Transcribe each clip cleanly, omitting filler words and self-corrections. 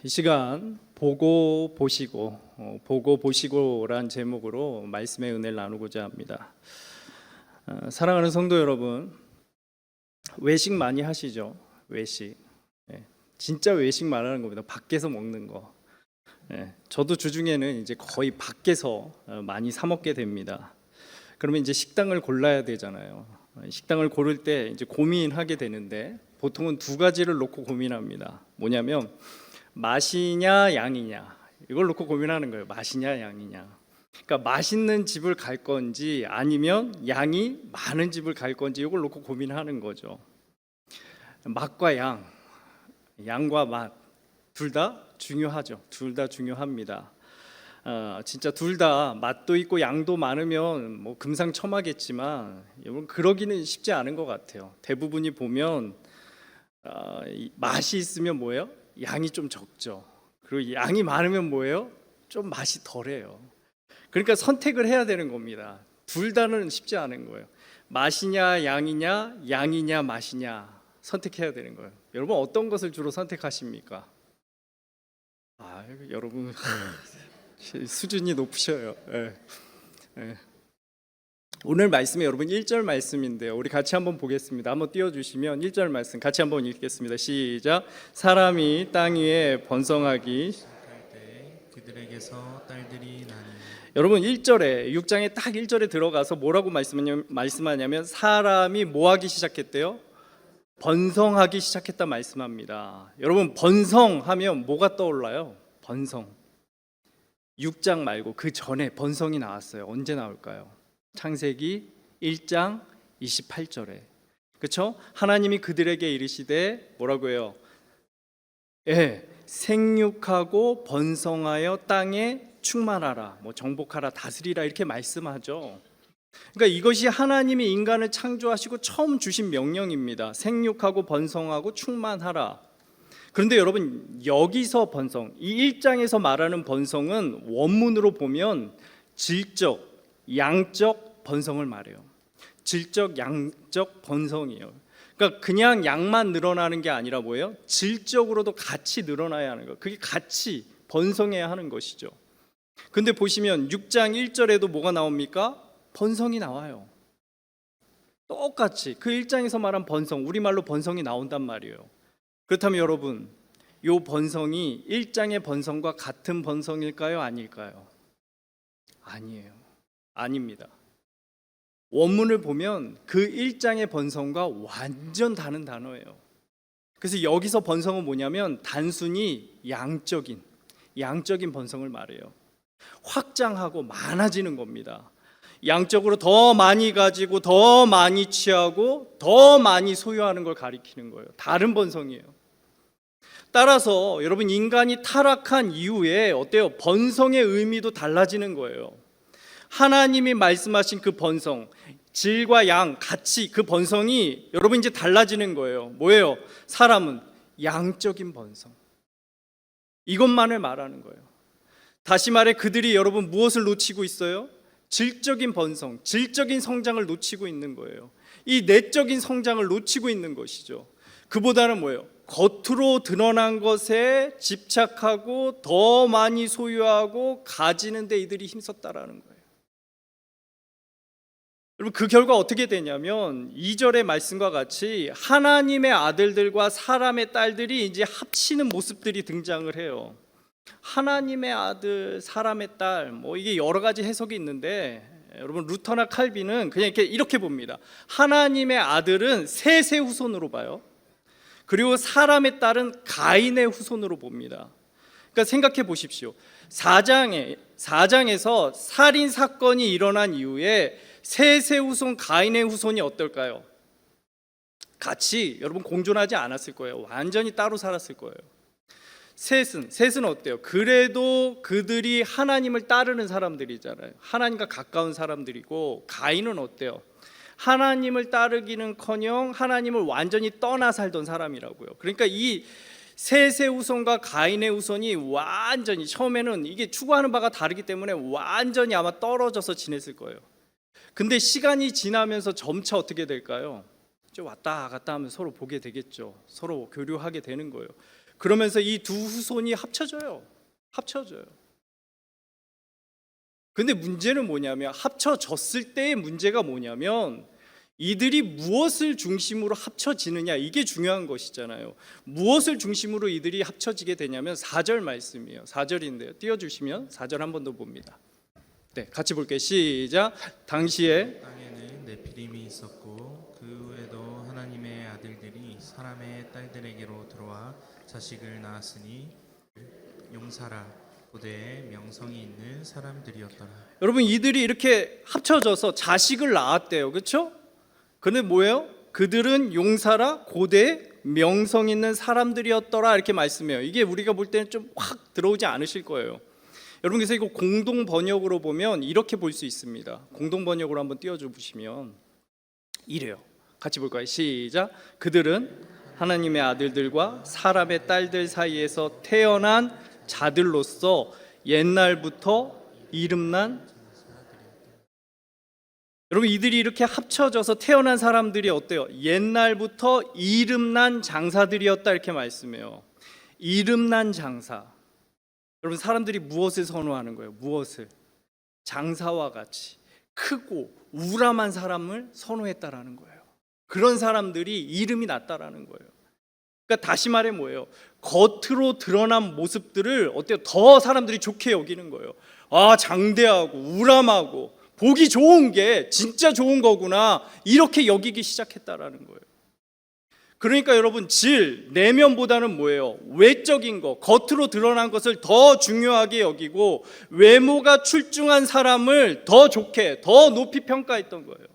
이 시간 보고 보시고란 제목으로 말씀의 은혜를 나누고자 합니다. 사랑하는 성도 여러분, 외식 많이 하시죠? 외식. 진짜 외식 말하는 겁니다. 밖에서 먹는 거. 저도 주중에는 이제 거의 밖에서 많이 사 먹게 됩니다. 그러면 이제 식당을 골라야 되잖아요. 식당을 고를 때 이제 고민하게 되는데 보통은 두 가지를 놓고 고민합니다. 뭐냐면 맛이냐 양이냐, 이걸 놓고 고민하는 거예요. 맛이냐 양이냐. 그러니까 맛있는 집을 갈 건지 아니면 양이 많은 집을 갈 건지 이걸 놓고 고민하는 거죠. 맛과 양과 맛 둘 다 중요하죠. 둘 다 중요합니다. 진짜 둘 다 맛도 있고 양도 많으면 뭐 금상첨화겠지만 여러분 그러기는 쉽지 않은 것 같아요. 대부분이 보면 맛이 있으면 뭐예요? 양이 좀 적죠. 그리고 양이 많으면 뭐예요? 좀 맛이 덜해요. 그러니까 선택을 해야 되는 겁니다. 둘 다는 쉽지 않은 거예요. 맛이냐 양이냐, 양이냐 맛이냐 선택해야 되는 거예요. 여러분 어떤 것을 주로 선택하십니까? 여러분 수준이 높으셔요. 오늘 말씀이 여러분 1절 말씀인데요. 우리 같이 한번 보겠습니다. 한번 띄워주시면 1절 말씀 같이 한번 읽겠습니다. 시작. 사람이 땅 위에 번성하기 시작할 때 그들에게서 딸들이 나니. 여러분 1절에 6장에 딱 1절에 들어가서 뭐라고 말씀하냐면 사람이 뭐 하기 시작했대요? 번성하기 시작했다 말씀합니다. 여러분 번성하면 뭐가 떠올라요? 번성. 6장 말고 그 전에 번성이 나왔어요. 언제 나올까요? 창세기 1장 28절에. 그렇죠? 하나님이 그들에게 이르시되 뭐라고 해요? 생육하고 번성하여 땅에 충만하라, 뭐 정복하라, 다스리라 이렇게 말씀하죠. 그러니까 이것이 하나님이 인간을 창조하시고 처음 주신 명령입니다. 생육하고 번성하고 충만하라. 그런데 여러분 여기서 번성, 이 1장에서 말하는 번성은 원문으로 보면 질적, 양적 번성을 말해요. 질적, 양적 번성이에요. 그러니까 그냥 양만 늘어나는 게 아니라 뭐예요? 질적으로도 같이 늘어나야 하는 거예요. 그게 같이 번성해야 하는 것이죠. 근데 보시면 6장 1절에도 뭐가 나옵니까? 번성이 나와요. 똑같이 그 1장에서 말한 번성, 우리말로 번성이 나온단 말이에요. 그렇다면 여러분, 이 번성이 1장의 번성과 같은 번성일까요? 아닐까요? 아니에요. 아닙니다. 원문을 보면 그 1장의 번성과 완전 다른 단어예요. 그래서 여기서 번성은 뭐냐면 단순히 양적인 번성을 말해요. 확장하고 많아지는 겁니다. 양적으로 더 많이 가지고 더 많이 취하고 더 많이 소유하는 걸 가리키는 거예요. 다른 번성이에요. 따라서 여러분 인간이 타락한 이후에 어때요? 번성의 의미도 달라지는 거예요. 하나님이 말씀하신 그 번성, 질과 양 같이 그 번성이 여러분 이제 달라지는 거예요. 뭐예요? 사람은 양적인 번성. 이것만을 말하는 거예요. 다시 말해 그들이 여러분 무엇을 놓치고 있어요? 질적인 번성, 질적인 성장을 놓치고 있는 거예요. 이 내적인 성장을 놓치고 있는 것이죠. 그보다는 뭐예요? 겉으로 드러난 것에 집착하고 더 많이 소유하고 가지는 데 이들이 힘썼다라는 거예요. 여러분 그 결과 어떻게 되냐면 2절의 말씀과 같이 하나님의 아들들과 사람의 딸들이 이제 합치는 모습들이 등장을 해요. 하나님의 아들, 사람의 딸, 뭐 이게 여러 가지 해석이 있는데 여러분 루터나 칼빈은 그냥 이렇게 봅니다. 하나님의 아들은 셋의 후손으로 봐요. 그리고 사람의 딸은 가인의 후손으로 봅니다. 그러니까 생각해 보십시오. 4장에서 살인 사건이 일어난 이후에 셋의 후손 가인의 후손이 어떨까요? 같이 여러분 공존하지 않았을 거예요. 완전히 따로 살았을 거예요. 셋은 어때요? 그래도 그들이 하나님을 따르는 사람들이잖아요. 하나님과 가까운 사람들이고 가인은 어때요? 하나님을 따르기는커녕 하나님을 완전히 떠나 살던 사람이라고요. 그러니까 이 셋의 후손과 가인의 후손이 완전히 처음에는 이게 추구하는 바가 다르기 때문에 완전히 아마 떨어져서 지냈을 거예요. 근데 시간이 지나면서 점차 어떻게 될까요? 왔다 갔다 하면 서로 보게 되겠죠. 서로 교류하게 되는 거예요. 그러면서 이 두 후손이 합쳐져요. 근데 문제는 뭐냐면, 합쳐졌을 때의 문제가 뭐냐면 이들이 무엇을 중심으로 합쳐지느냐, 이게 중요한 것이잖아요. 무엇을 중심으로 이들이 합쳐지게 되냐면 4절 말씀이에요. 4절인데요. 띄워주시면 4절 한 번 더 봅니다. 네, 같이 볼게요. 시작. 당시에 땅에는 네피림이 있었고 그 후에도 하나님의 아들들이 사람의 딸들에게로 들어와 자식을 낳았으니 용사라 고대에 명성이 있는 사람들이었더라. 여러분, 이들이 이렇게 합쳐져서 자식을 낳았대요. 그렇죠? 근데 뭐예요? 그들은 용사라 고대에 명성 있는 사람들이었더라, 이렇게 말씀해요. 이게 우리가 볼 때는 좀 확 들어오지 않으실 거예요. 여러분, 그래서 이거 공동 번역으로 보면 이렇게 볼 수 있습니다. 공동 번역으로 한번 띄워줘 보시면 이래요. 같이 볼까요? 시작. 그들은 하나님의 아들들과 사람의 딸들 사이에서 태어난 자들로서 옛날부터 이름난, 여러분, 이들이 이렇게 합쳐져서 태어난 사람들이 어때요? 옛날부터 이름난 장사들이었다, 이렇게 말씀해요. 이름난 장사. 여러분, 사람들이 무엇을 선호하는 거예요? 무엇을? 장사와 같이 크고 우람한 사람을 선호했다라는 거예요. 그런 사람들이 이름이 났다라는 거예요. 그러니까 다시 말해 뭐예요? 겉으로 드러난 모습들을 어때요? 더 사람들이 좋게 여기는 거예요. 아, 장대하고 우람하고 보기 좋은 게 진짜 좋은 거구나, 이렇게 여기기 시작했다라는 거예요. 그러니까 여러분, 질, 내면보다는 뭐예요? 외적인 거, 겉으로 드러난 것을 더 중요하게 여기고 외모가 출중한 사람을 더 좋게, 더 높이 평가했던 거예요.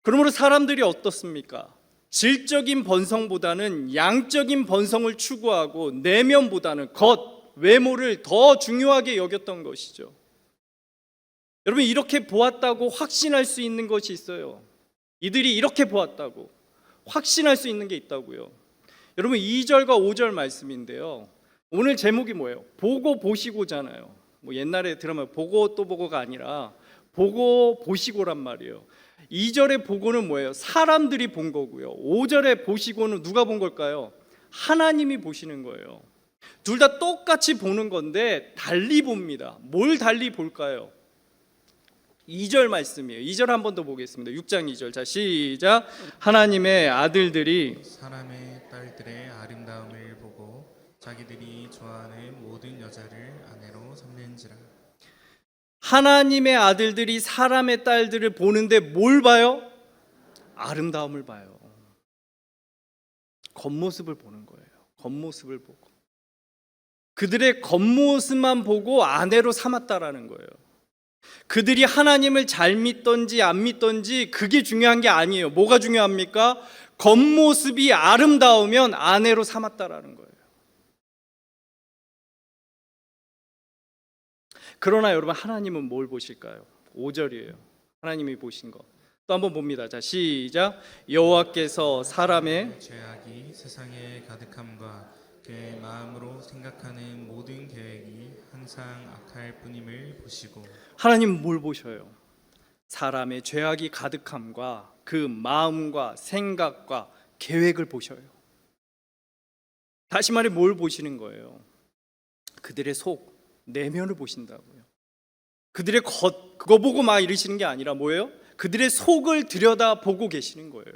그러므로 사람들이 어떻습니까? 질적인 번성보다는 양적인 번성을 추구하고 내면보다는 겉, 외모를 더 중요하게 여겼던 것이죠. 여러분, 이렇게 보았다고 확신할 수 있는 것이 있어요. 이들이 이렇게 보았다고 확신할 수 있는 게 있다고요. 여러분, 2절과 5절 말씀인데요. 오늘 제목이 뭐예요? 보고 보시고잖아요. 뭐 옛날에 드라마 보고 또 보고가 아니라 보고 보시고란 말이에요. 2절의 보고는 뭐예요? 사람들이 본 거고요. 5절의 보시고는 누가 본 걸까요? 하나님이 보시는 거예요. 둘 다 똑같이 보는 건데 달리 봅니다. 뭘 달리 볼까요? 2절 말씀이에요. 2절 한 번 더 보겠습니다. 6장 2절. 자, 시작. 하나님의 아들들이 사람의 딸들의 아름다움을 보고 자기들이 좋아하는 모든 여자를 아내로 삼는지라. 하나님의 아들들이 사람의 딸들을 보는데 뭘 봐요? 아름다움을 봐요. 겉모습을 보는 거예요. 겉모습을 보고 그들의 겉모습만 보고 아내로 삼았다라는 거예요. 그들이 하나님을 잘 믿던지 안 믿던지 그게 중요한 게 아니에요. 뭐가 중요합니까? 겉모습이 아름다우면 아내로 삼았다라는 거예요. 그러나 여러분, 하나님은 뭘 보실까요? 5절이에요. 하나님이 보신 거. 또 한번 봅니다. 자, 시작. 여호와께서 사람의 죄악이 세상에 가득함과 그의 마음으로 생각하는 모든 계획이 항상 악할 뿐임을 보시고. 하나님은 뭘 보셔요? 사람의 죄악이 가득함과 그 마음과 생각과 계획을 보셔요. 다시 말해 뭘 보시는 거예요? 그들의 속, 내면을 보신다고요. 그들의 겉, 그거 보고 막 이러시는 게 아니라 뭐예요? 그들의 속을 들여다보고 계시는 거예요.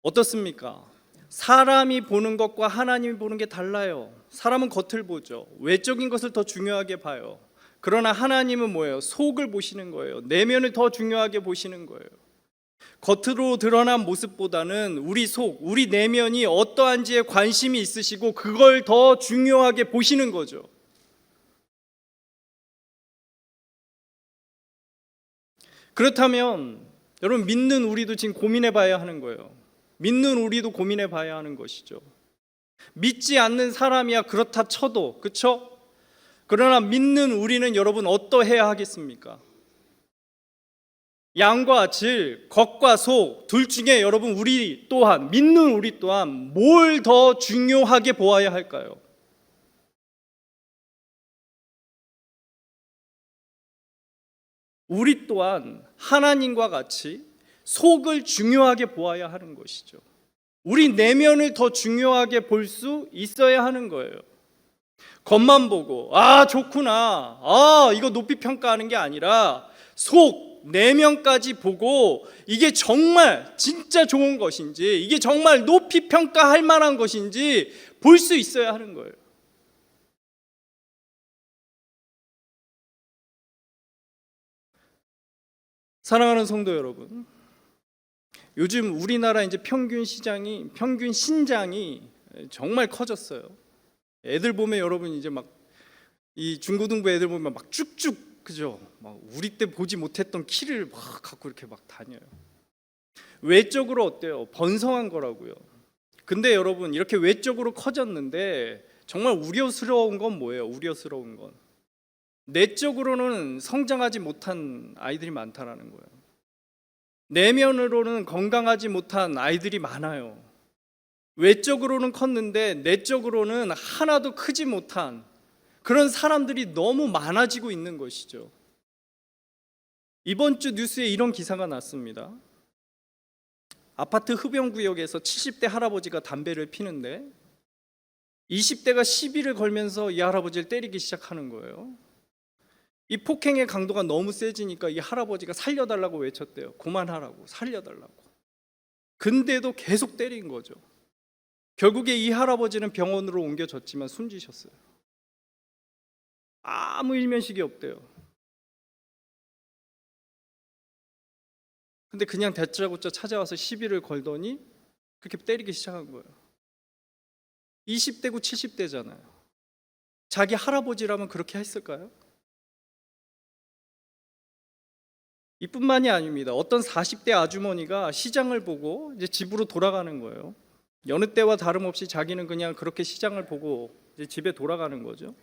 어떻습니까? 사람이 보는 것과 하나님이 보는 게 달라요. 사람은 겉을 보죠. 외적인 것을 더 중요하게 봐요. 그러나 하나님은 뭐예요? 속을 보시는 거예요. 내면을 더 중요하게 보시는 거예요. 겉으로 드러난 모습보다는 우리 속, 우리 내면이 어떠한지에 관심이 있으시고 그걸 더 중요하게 보시는 거죠. 그렇다면 여러분, 믿는 우리도 지금 고민해 봐야 하는 거예요. 믿는 우리도 고민해 봐야 하는 것이죠. 믿지 않는 사람이야 그렇다 쳐도, 그렇죠? 그러나 믿는 우리는 여러분 어떠해야 하겠습니까? 양과 질, 겉과 속 둘 중에 여러분 우리 또한, 믿는 우리 또한 뭘 더 중요하게 보아야 할까요? 우리 또한 하나님과 같이 속을 중요하게 보아야 하는 것이죠. 우리 내면을 더 중요하게 볼 수 있어야 하는 거예요. 겉만 보고 좋구나, 이거 높이 평가하는 게 아니라 속, 내면까지 보고 이게 정말 진짜 좋은 것인지, 이게 정말 높이 평가할 만한 것인지 볼 수 있어야 하는 거예요. 사랑하는 성도 여러분, 요즘 우리나라 이제 평균 신장이 정말 커졌어요. 애들 보면 여러분 이제 막 이 중고등부 애들 보면 막 쭉쭉, 그죠? 막 우리 때 보지 못했던 키를 막 갖고 이렇게 막 다녀요. 외적으로 어때요? 번성한 거라고요. 근데 여러분, 이렇게 외적으로 커졌는데 정말 우려스러운 건 뭐예요? 우려스러운 건 내적으로는 성장하지 못한 아이들이 많다라는 거예요. 내면으로는 건강하지 못한 아이들이 많아요. 외적으로는 컸는데 내적으로는 하나도 크지 못한 그런 사람들이 너무 많아지고 있는 것이죠. 이번 주 뉴스에 이런 기사가 났습니다. 아파트 흡연구역에서 70대 할아버지가 담배를 피는데 20대가 시비를 걸면서 이 할아버지를 때리기 시작하는 거예요. 이 폭행의 강도가 너무 세지니까 이 할아버지가 살려달라고 외쳤대요. 그만하라고, 살려달라고. 근데도 계속 때린 거죠. 결국에 이 할아버지는 병원으로 옮겨졌지만 숨지셨어요. 아무 일면식이 없대요. 근데 그냥 다짜고짜 찾아와서 시비를 걸더니 그렇게 때리기 시작한 거예요. 20대고 70대잖아요. 자기 할아버지라면 그렇게 했을까요? 이뿐만이 아닙니다. 어떤 40대 아주머니가 시장을 보고 이제 집으로 돌아가는 거예요. 여느 때와 다름없이 자기는 그냥 그렇게 시장을 보고 이제 집에 돌아가는 거죠.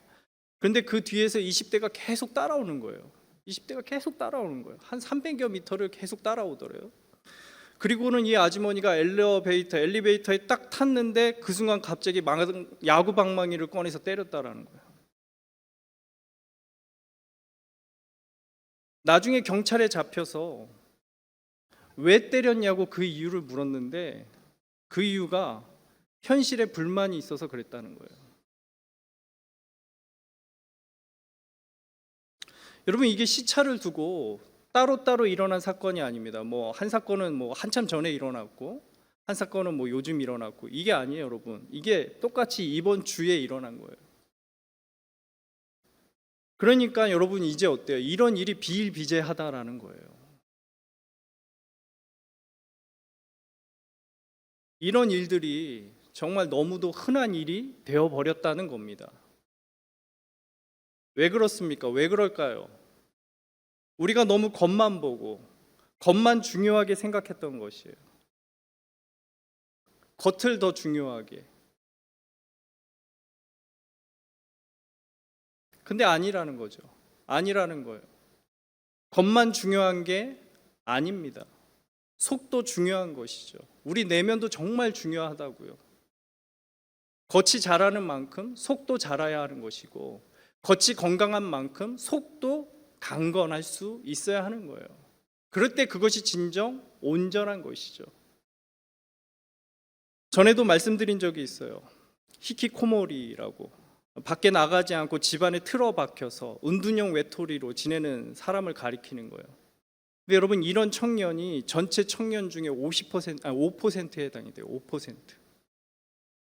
그런데 그 뒤에서 20대가 계속 따라오는 거예요. 20대가 계속 따라오는 거예요. 한 300여 미터를 계속 따라오더래요. 그리고는 이 아주머니가 엘리베이터에 딱 탔는데 그 순간 갑자기 야구 방망이를 꺼내서 때렸다라는 거예요. 나중에 경찰에 잡혀서 왜 때렸냐고 그 이유를 물었는데 그 이유가 현실에 불만이 있어서 그랬다는 거예요. 여러분, 이게 시차를 두고 따로따로 일어난 사건이 아닙니다. 한 사건은 한참 전에 일어났고 한 사건은 요즘 일어났고, 이게 아니에요, 여러분. 이게 똑같이 이번 주에 일어난 거예요. 그러니까 여러분, 이제 어때요? 이런 일이 비일비재하다라는 거예요. 이런 일들이 정말 너무도 흔한 일이 되어버렸다는 겁니다. 왜 그렇습니까? 왜 그럴까요? 우리가 너무 겉만 보고 겉만 중요하게 생각했던 것이에요. 겉을 더 중요하게. 근데 아니라는 거죠. 아니라는 거예요. 겉만 중요한 게 아닙니다. 속도 중요한 것이죠. 우리 내면도 정말 중요하다고요. 겉이 자라는 만큼 속도 자라야 하는 것이고, 겉이 건강한 만큼 속도 강건할 수 있어야 하는 거예요. 그럴 때 그것이 진정 온전한 것이죠. 전에도 말씀드린 적이 있어요. 히키코모리라고, 밖에 나가지 않고 집안에 틀어박혀서 은둔형 외톨이로 지내는 사람을 가리키는 거예요. 근데 여러분, 이런 청년이 전체 청년 중에 5%에 해당이 돼요. 5%.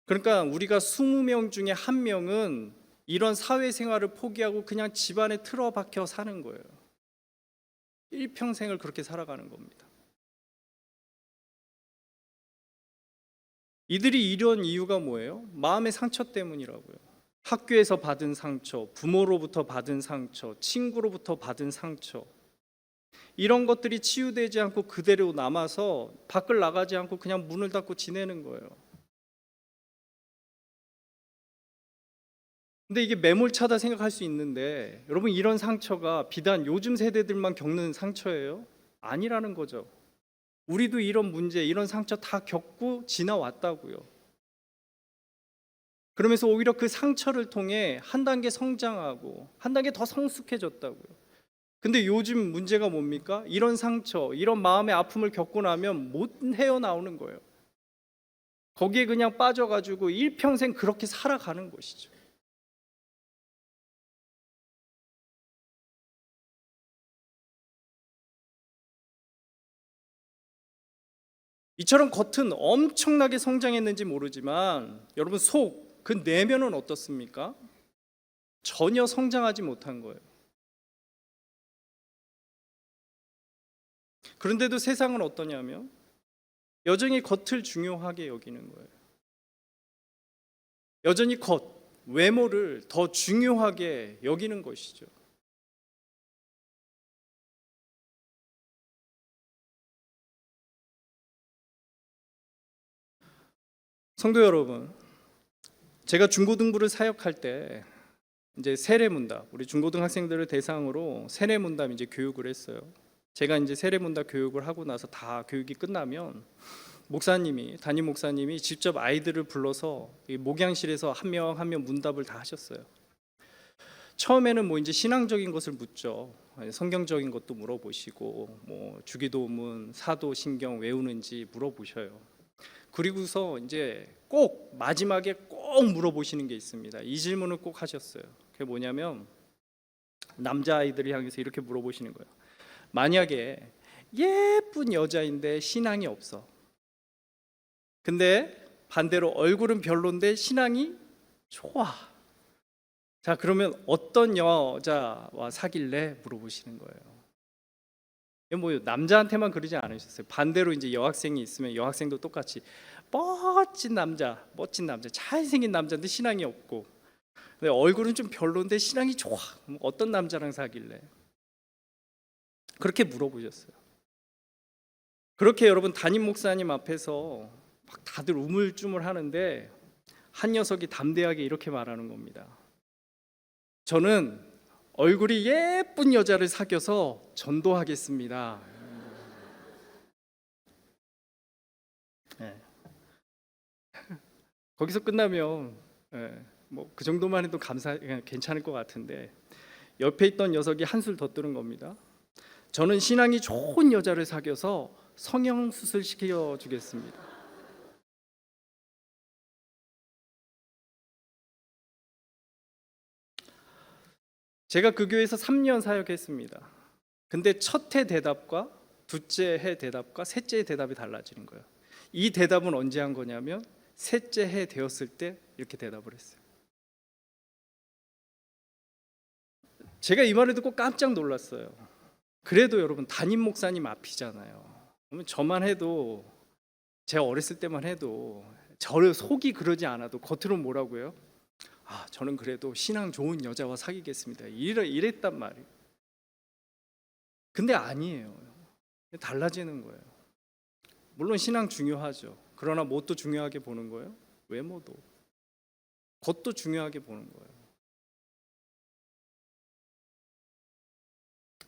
그러니까 우리가 20명 중에 1명은 이런 사회생활을 포기하고 그냥 집안에 틀어박혀 사는 거예요. 일평생을 그렇게 살아가는 겁니다. 이들이 이런 이유가 뭐예요? 마음의 상처 때문이라고요. 학교에서 받은 상처, 부모로부터 받은 상처, 친구로부터 받은 상처, 이런 것들이 치유되지 않고 그대로 남아서 밖을 나가지 않고 그냥 문을 닫고 지내는 거예요. 근데 이게 매몰차다 생각할 수 있는데, 여러분, 이런 상처가 비단 요즘 세대들만 겪는 상처예요? 아니라는 거죠. 우리도 이런 문제, 이런 상처 다 겪고 지나왔다고요. 그러면서 오히려 그 상처를 통해 한 단계 성장하고 한 단계 더 성숙해졌다고요. 근데 요즘 문제가 뭡니까? 이런 상처, 이런 마음의 아픔을 겪고 나면 못 헤어나오는 거예요. 거기에 그냥 빠져가지고 일평생 그렇게 살아가는 것이죠. 이처럼 겉은 엄청나게 성장했는지 모르지만 여러분 속, 그 내면은 어떻습니까? 전혀 성장하지 못한 거예요. 그런데도 세상은 어떠냐면 여전히 겉을 중요하게 여기는 거예요. 여전히 겉, 외모를 더 중요하게 여기는 것이죠. 성도 여러분, 제가 중고등부를 사역할 때 이제 세례문답, 우리 중고등학생들을 대상으로 세례문답 이제 교육을 했어요. 제가 이제 세례문답 교육을 하고 나서 다 교육이 끝나면 목사님이, 담임 목사님이 직접 아이들을 불러서 이 목양실에서 한 명 한 명 문답을 다 하셨어요. 처음에는 뭐 이제 신앙적인 것을 묻죠. 성경적인 것도 물어보시고 뭐 주기도문, 사도신경 외우는지 물어보셔요. 그리고서 이제 꼭 마지막에 꼭 물어보시는 게 있습니다. 이 질문을 꼭 하셨어요. 그게 뭐냐면 남자아이들을 향해서 이렇게 물어보시는 거예요. 만약에 예쁜 여자인데 신앙이 없어. 근데 반대로 얼굴은 별론데 신앙이 좋아. 자, 그러면 어떤 여자와 사귈래? 물어보시는 거예요. 뭐 남자한테만 그러지 않으셨어요. 반대로 이제 여학생이 있으면 여학생도 똑같이 멋진 남자, 잘생긴 남자인데 신앙이 없고, 근데 얼굴은 좀 별론데 신앙이 좋아. 어떤 남자랑 사귈래? 그렇게 물어보셨어요. 그렇게 여러분 담임 목사님 앞에서 막 다들 우물쭈물 하는데 한 녀석이 담대하게 이렇게 말하는 겁니다. 저는 얼굴이 예쁜 여자를 사귀어서 전도하겠습니다. 네. 거기서 끝나면 뭐 그 정도만 해도 괜찮을 것 같은데 옆에 있던 녀석이 한술 더 뜨는 겁니다. 저는 신앙이 좋은 여자를 사귀어서 성형수술 시켜주겠습니다. 제가 그 교회에서 3년 사역했습니다. 근데 첫 해 대답과 둘째 해 대답과 셋째 해 대답이 달라지는 거예요. 이 대답은 언제 한 거냐면 셋째 해 되었을 때 이렇게 대답을 했어요. 제가 이 말을 듣고 깜짝 놀랐어요. 그래도 여러분 담임 목사님 앞이잖아요. 그러면 저만 해도, 제가 어렸을 때만 해도 저를 속이 그러지 않아도 겉으로 뭐라고요? 아, 저는 그래도 신앙 좋은 여자와 사귀겠습니다. 이랬단 말이에요. 근데 아니에요. 달라지는 거예요. 물론 신앙 중요하죠. 그러나 뭣도 중요하게 보는 거예요? 외모도, 겉도 중요하게 보는 거예요.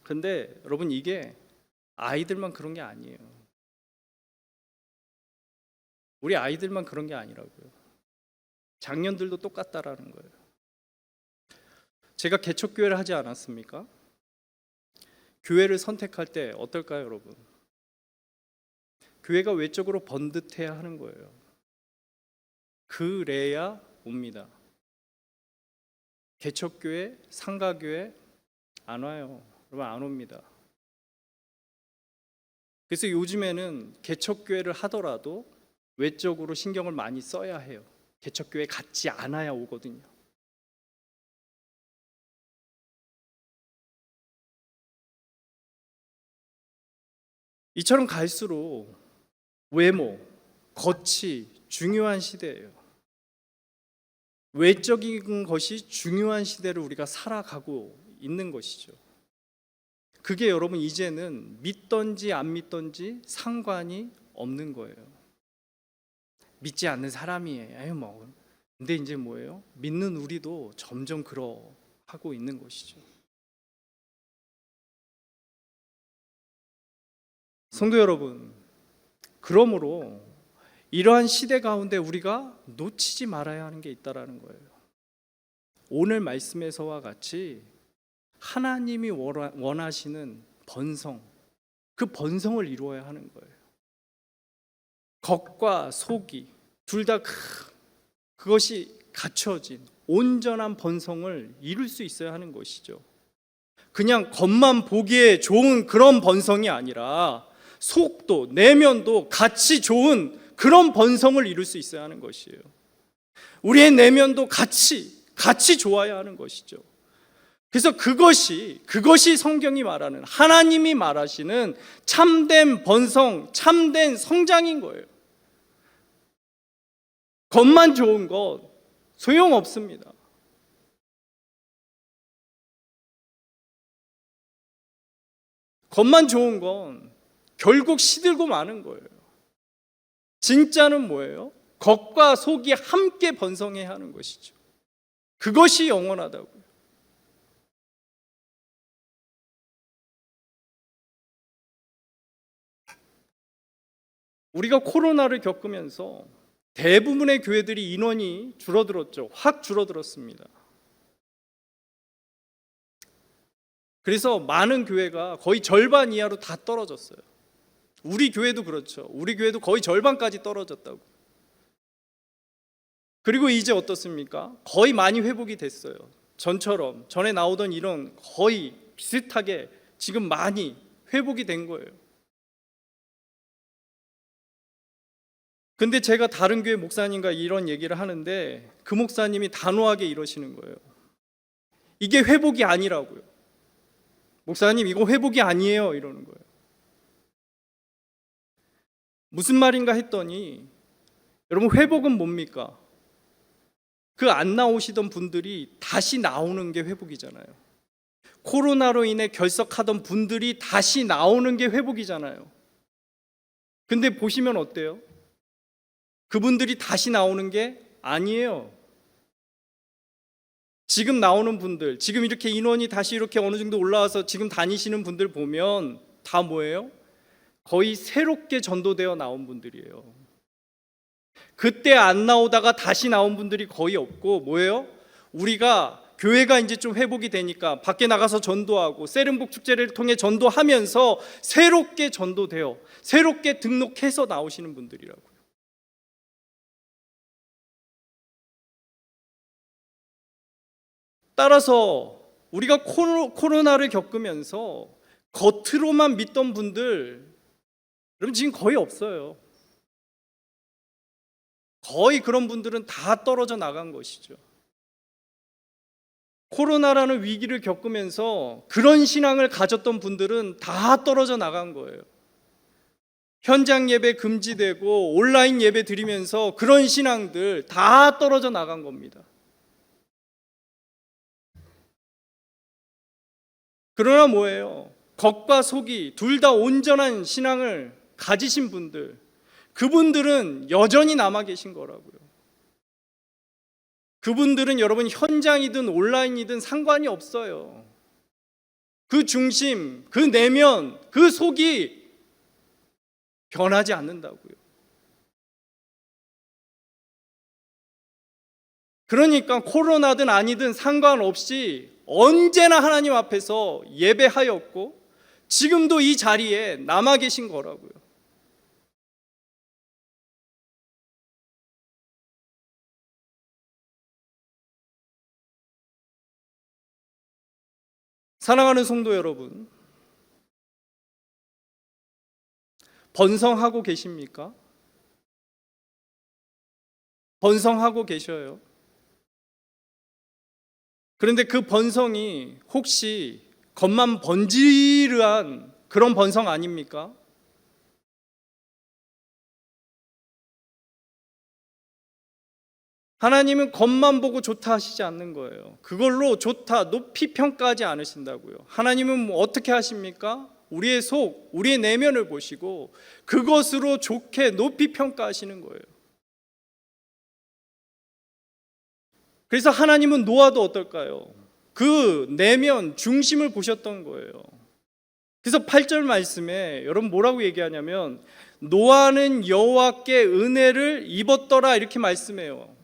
근데 여러분 이게 아이들만 그런 게 아니에요. 우리 아이들만 그런 게 아니라고요. 장년들도 똑같다라는 거예요. 제가 개척교회를 하지 않았습니까? 교회를 선택할 때 어떨까요, 여러분? 교회가 외적으로 번듯해야 하는 거예요. 그래야 옵니다. 개척교회, 상가교회 안 와요. 여러분 안 옵니다. 그래서 요즘에는 개척교회를 하더라도 외적으로 신경을 많이 써야 해요. 개척교회 같지 않아야 오거든요. 이처럼 갈수록 외모, 겉이 중요한 시대예요. 외적인 것이 중요한 시대를 우리가 살아가고 있는 것이죠. 그게 여러분 이제는 믿던지 안 믿던지 상관이 없는 거예요. 믿지 않는 사람이에요. 뭐. 근데 이제 뭐예요? 믿는 우리도 점점 그러하고 있는 것이죠. 성도 여러분, 그러므로 이러한 시대 가운데 우리가 놓치지 말아야 하는 게 있다라는 거예요. 오늘 말씀에서와 같이 하나님이 원하시는 번성, 그 번성을 이루어야 하는 거예요. 겉과 속이 둘 다 그것이 갖춰진 온전한 번성을 이룰 수 있어야 하는 것이죠. 그냥 겉만 보기에 좋은 그런 번성이 아니라 속도, 내면도 같이 좋은 그런 번성을 이룰 수 있어야 하는 것이에요. 우리의 내면도 같이 좋아야 하는 것이죠. 그래서 그것이 성경이 말하는, 하나님이 말하시는 참된 번성, 참된 성장인 거예요. 겉만 좋은 것 소용없습니다. 겉만 좋은 건 결국 시들고 마는 거예요. 진짜는 뭐예요? 겉과 속이 함께 번성해야 하는 것이죠. 그것이 영원하다고요. 우리가 코로나를 겪으면서 대부분의 교회들이 인원이 줄어들었죠. 확 줄어들었습니다. 그래서 많은 교회가 거의 절반 이하로 다 떨어졌어요. 우리 교회도 그렇죠. 우리 교회도 거의 절반까지 떨어졌다고. 그리고 이제 어떻습니까? 거의 많이 회복이 됐어요. 전처럼 전에 나오던 이런 거의 비슷하게 지금 많이 회복이 된 거예요. 근데 제가 다른 교회 목사님과 이런 얘기를 하는데 그 목사님이 단호하게 이러시는 거예요. 이게 회복이 아니라고요. 목사님, 이거 회복이 아니에요, 이러는 거예요. 무슨 말인가 했더니, 여러분, 회복은 뭡니까? 그 안 나오시던 분들이 다시 나오는 게 회복이잖아요. 코로나로 인해 결석하던 분들이 다시 나오는 게 회복이잖아요. 근데 보시면 어때요? 그분들이 다시 나오는 게 아니에요. 지금 나오는 분들, 지금 이렇게 인원이 다시 이렇게 어느 정도 올라와서 지금 다니시는 분들 보면 다 뭐예요? 거의 새롭게 전도되어 나온 분들이에요. 그때 안 나오다가 다시 나온 분들이 거의 없고, 뭐예요? 우리가 교회가 이제 좀 회복이 되니까 밖에 나가서 전도하고 세른복 축제를 통해 전도하면서 새롭게 전도되어 새롭게 등록해서 나오시는 분들이라고요. 따라서 우리가 코로나를 겪으면서 겉으로만 믿던 분들, 여러분 지금 거의 없어요. 거의 그런 분들은 다 떨어져 나간 것이죠. 코로나라는 위기를 겪으면서 그런 신앙을 가졌던 분들은 다 떨어져 나간 거예요. 현장 예배 금지되고 온라인 예배 드리면서 그런 신앙들 다 떨어져 나간 겁니다. 그러나 뭐예요? 겉과 속이 둘 다 온전한 신앙을 가지신 분들, 그분들은 여전히 남아 계신 거라고요. 그분들은 여러분 현장이든 온라인이든 상관이 없어요. 그 중심, 그 내면, 그 속이 변하지 않는다고요. 그러니까 코로나든 아니든 상관없이 언제나 하나님 앞에서 예배하였고 지금도 이 자리에 남아 계신 거라고요. 사랑하는 성도 여러분, 번성하고 계십니까? 번성하고 계셔요. 그런데 그 번성이 혹시 겉만 번지르한 그런 번성 아닙니까? 하나님은 겉만 보고 좋다 하시지 않는 거예요. 그걸로 좋다, 높이 평가하지 않으신다고요. 하나님은 뭐 어떻게 하십니까? 우리의 속, 우리의 내면을 보시고 그것으로 좋게 높이 평가하시는 거예요. 그래서 하나님은 노아도 어떨까요? 그 내면 중심을 보셨던 거예요. 그래서 8절 말씀에 여러분 뭐라고 얘기하냐면 노아는 여호와께 은혜를 입었더라 이렇게 말씀해요.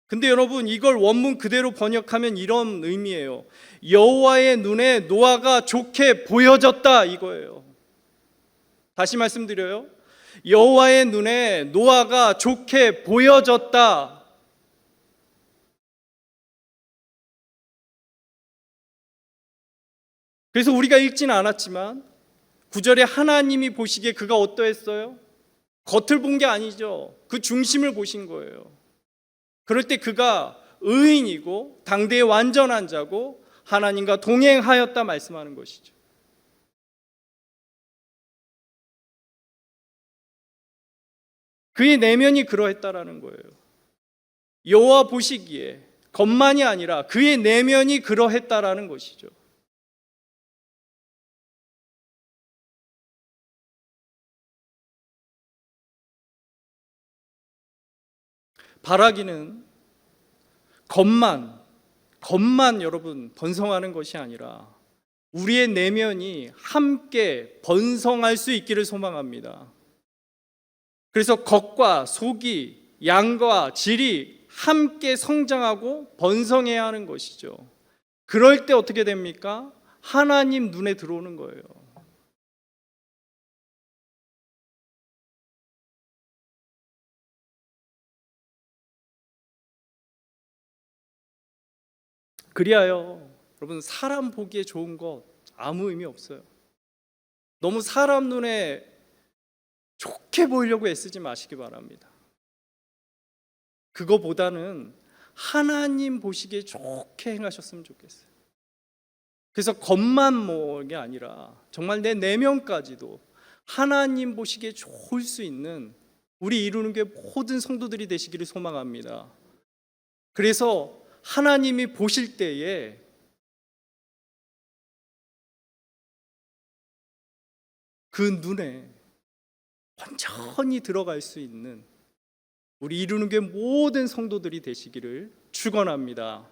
근데 여러분, 이걸 원문 그대로 번역하면 이런 의미예요. 여호와의 눈에 노아가 좋게 보여졌다, 이거예요. 다시 말씀드려요. 여호와의 눈에 노아가 좋게 보여졌다. 그래서 우리가 읽지는 않았지만 9절에 하나님이 보시기에 그가 어떠했어요? 겉을 본 게 아니죠. 그 중심을 보신 거예요. 그럴 때 그가 의인이고 당대의 완전한 자고 하나님과 동행하였다 말씀하는 것이죠. 그의 내면이 그러했다라는 거예요. 여호와 보시기에 겉만이 아니라 그의 내면이 그러했다라는 것이죠. 바라기는 겉만 여러분 번성하는 것이 아니라 우리의 내면이 함께 번성할 수 있기를 소망합니다. 그래서 겉과 속이, 양과 질이 함께 성장하고 번성해야 하는 것이죠. 그럴 때 어떻게 됩니까? 하나님 눈에 들어오는 거예요. 그리하여 여러분, 사람 보기에 좋은 것 아무 의미 없어요. 너무 사람 눈에 좋게 보이려고 애쓰지 마시기 바랍니다. 그거보다는 하나님 보시기에 좋게 행하셨으면 좋겠어요. 그래서 겉만 뭐게 아니라 정말 내 내면까지도 하나님 보시기에 좋을 수 있는 우리 이루는 게 모든 성도들이 되시기를 소망합니다. 그래서 하나님이 보실 때에 그 눈에 완전히 들어갈 수 있는 우리 이루는 게 모든 성도들이 되시기를 축원합니다.